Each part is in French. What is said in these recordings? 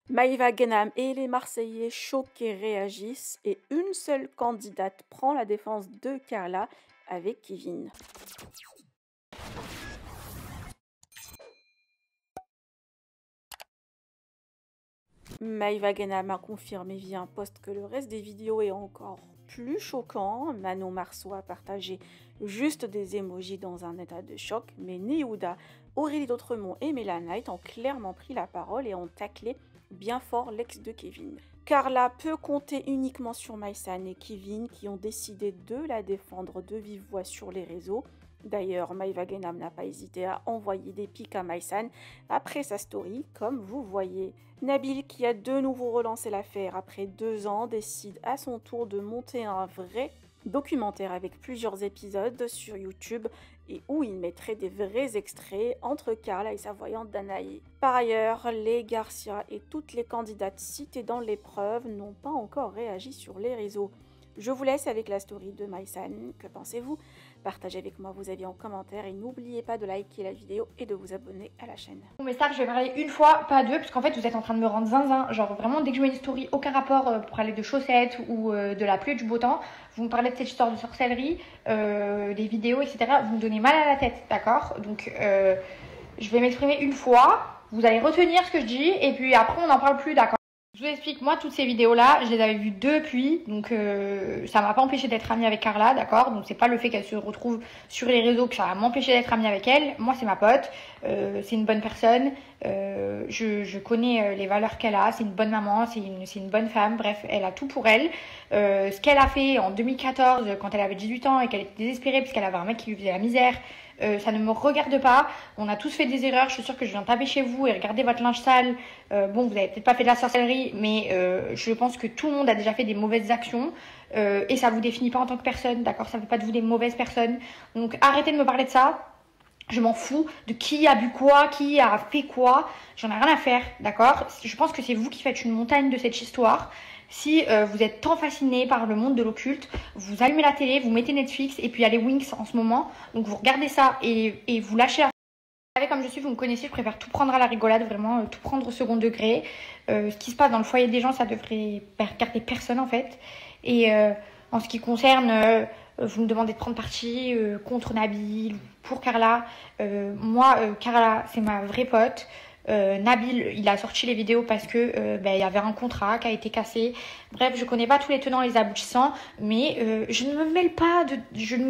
Maïva Genam et les Marseillais choqués réagissent et une seule candidate prend la défense de Carla avec Kevin. Maïva Genam a confirmé via un post que le reste des vidéos est encore plus choquant. Manon Marceau a partagé juste des emojis dans un état de choc, mais Néouda, Aurélie D'Autremont et Mélanite ont clairement pris la parole et ont taclé bien fort l'ex de Kevin. Carla peut compter uniquement sur Maïsan et Kevin qui ont décidé de la défendre de vive voix sur les réseaux. D'ailleurs, Maïva Genam n'a pas hésité à envoyer des pics à Maïsan après sa story, comme vous voyez. Nabil, qui a de nouveau relancé l'affaire après 2 ans, décide à son tour de monter un vrai documentaire avec plusieurs épisodes sur YouTube et où il mettrait des vrais extraits entre Carla et sa voyante Danae. Par ailleurs, les Garcia et toutes les candidates citées dans l'épreuve n'ont pas encore réagi sur les réseaux. Je vous laisse avec la story de Maïsan. Que pensez-vous? Partagez avec moi vos avis en commentaire et n'oubliez pas de liker la vidéo et de vous abonner à la chaîne. Mais ça, je vais parler une fois, pas deux, parce qu'en fait, vous êtes en train de me rendre zinzin. Genre, vraiment, dès que je mets une story, aucun rapport pour parler de chaussettes ou de la pluie, du beau temps, vous me parlez de cette histoire de sorcellerie, des vidéos, etc. Vous me donnez mal à la tête, d'accord? Donc, je vais m'exprimer une fois. Vous allez retenir ce que je dis et puis après, on n'en parle plus, d'accord? Je vous explique, moi, toutes ces vidéos-là, je les avais vues depuis, donc ça m'a pas empêché d'être amie avec Carla, d'accord? Donc c'est pas le fait qu'elle se retrouve sur les réseaux que ça va m'empêcher d'être amie avec elle. Moi, c'est ma pote, c'est une bonne personne, je connais les valeurs qu'elle a, c'est une bonne maman, c'est une bonne femme, bref, elle a tout pour elle. Ce qu'elle a fait en 2014, quand elle avait 18 ans et qu'elle était désespérée parce qu'elle avait un mec qui lui faisait la misère, ça ne me regarde pas. On a tous fait des erreurs. Je suis sûre que je viens taper chez vous et regarder votre linge sale. Bon, vous avez peut-être pas fait de la sorcellerie, mais je pense que tout le monde a déjà fait des mauvaises actions et ça vous définit pas en tant que personne, d'accord? Ça fait pas de vous des mauvaises personnes. Donc arrêtez de me parler de ça. Je m'en fous de qui a bu quoi, qui a fait quoi. J'en ai rien à faire, d'accord? Je pense que c'est vous qui faites une montagne de cette histoire. Si vous êtes tant fasciné par le monde de l'occulte, vous allumez la télé, vous mettez Netflix et puis il y a les Winx en ce moment. Donc vous regardez ça et vous lâchez la... Vous savez, comme je suis, vous me connaissez, je préfère tout prendre à la rigolade, vraiment, tout prendre au second degré. Ce qui se passe dans le foyer des gens, ça devrait regarder personne en fait. Et en ce qui concerne... vous me demandez de prendre parti contre Nabil, pour Carla. Moi, Carla, c'est ma vraie pote. Nabil, il a sorti les vidéos parce que il y avait un contrat qui a été cassé. Bref, je connais pas tous les tenants et les aboutissants, mais je ne me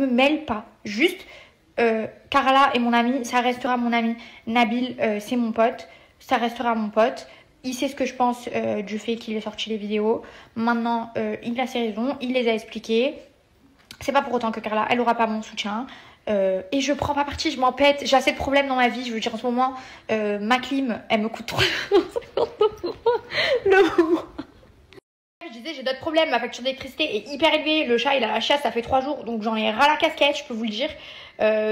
mêle pas. Juste, Carla est mon amie, ça restera mon amie. Nabil, c'est mon pote, ça restera mon pote. Il sait ce que je pense du fait qu'il ait sorti les vidéos. Maintenant, il a ses raisons, il les a expliquées. C'est pas pour autant que Carla, elle aura pas mon soutien. Et je prends pas parti, je m'en pète. J'ai assez de problèmes dans ma vie. Je veux dire, en ce moment, ma clim, elle me coûte 350 le mois. Je disais, j'ai d'autres problèmes. Ma facture d'électricité est hyper élevée. Le chat, il a la chiasse, ça fait 3 jours. Donc, j'en ai ras la casquette, je peux vous le dire.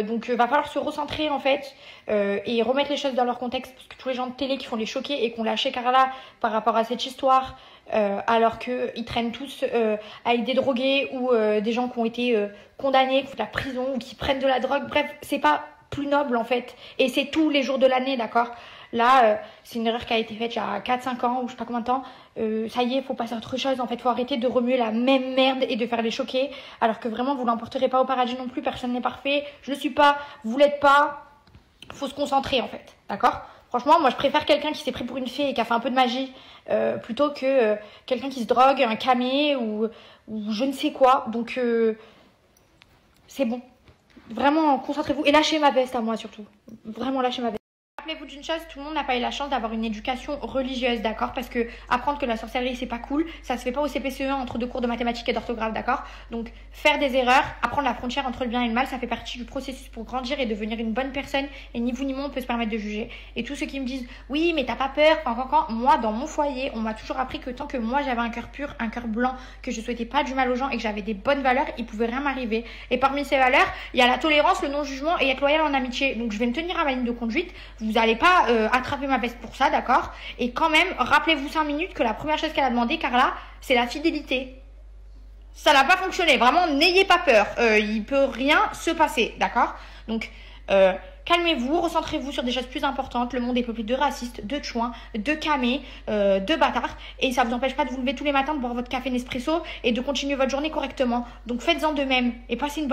Donc, va falloir se recentrer, en fait. Et remettre les choses dans leur contexte. Parce que tous les gens de télé qui font les choquer et qui ont lâché Carla par rapport à cette histoire, alors qu'ils traînent tous avec des drogués ou des gens qui ont été condamnés, qui font de la prison ou qui prennent de la drogue. Bref, c'est pas plus noble, en fait. Et c'est tous les jours de l'année, d'accord? Là, c'est une erreur qui a été faite il y a 4-5 ans ou je sais pas combien de temps. Ça y est, faut passer à autre chose. En fait, faut arrêter de remuer la même merde et de faire les choquer. Alors que vraiment, vous l'emporterez pas au paradis non plus. Personne n'est parfait. Je le suis pas. Vous l'êtes pas. Faut se concentrer, en fait. D'accord? Franchement, moi, je préfère quelqu'un qui s'est pris pour une fée et qui a fait un peu de magie plutôt que quelqu'un qui se drogue, un camé ou je ne sais quoi. Donc, c'est bon. Vraiment, concentrez-vous. Et lâchez ma veste à moi, surtout. Vraiment, lâchez ma veste. Rappelez-vous d'une chose, tout le monde n'a pas eu la chance d'avoir une éducation religieuse, d'accord? Parce que apprendre que la sorcellerie c'est pas cool, ça se fait pas au CPCE1 entre 2 cours de mathématiques et d'orthographe, d'accord? Donc faire des erreurs, apprendre la frontière entre le bien et le mal, ça fait partie du processus pour grandir et devenir une bonne personne. Et ni vous ni moi on peut se permettre de juger. Et tous ceux qui me disent oui mais t'as pas peur, moi dans mon foyer on m'a toujours appris que tant que moi j'avais un cœur pur, un cœur blanc, que je souhaitais pas du mal aux gens et que j'avais des bonnes valeurs, il pouvait rien m'arriver. Et parmi ces valeurs, il y a la tolérance, le non-jugement et être loyal en amitié. Donc je vais me tenir à ma ligne de conduite. Vous n'allez pas attraper ma veste pour ça, d'accord? Et quand même, rappelez-vous 5 minutes que la première chose qu'elle a demandé, Carla, c'est la fidélité. Ça n'a pas fonctionné. Vraiment, n'ayez pas peur. Il peut rien se passer, d'accord? Donc, calmez-vous, recentrez-vous sur des choses plus importantes. Le monde est peuplé de racistes, de chouins, de camés, de bâtards. Et ça vous empêche pas de vous lever tous les matins, de boire votre café Nespresso et de continuer votre journée correctement. Donc faites-en de même et passez une bonne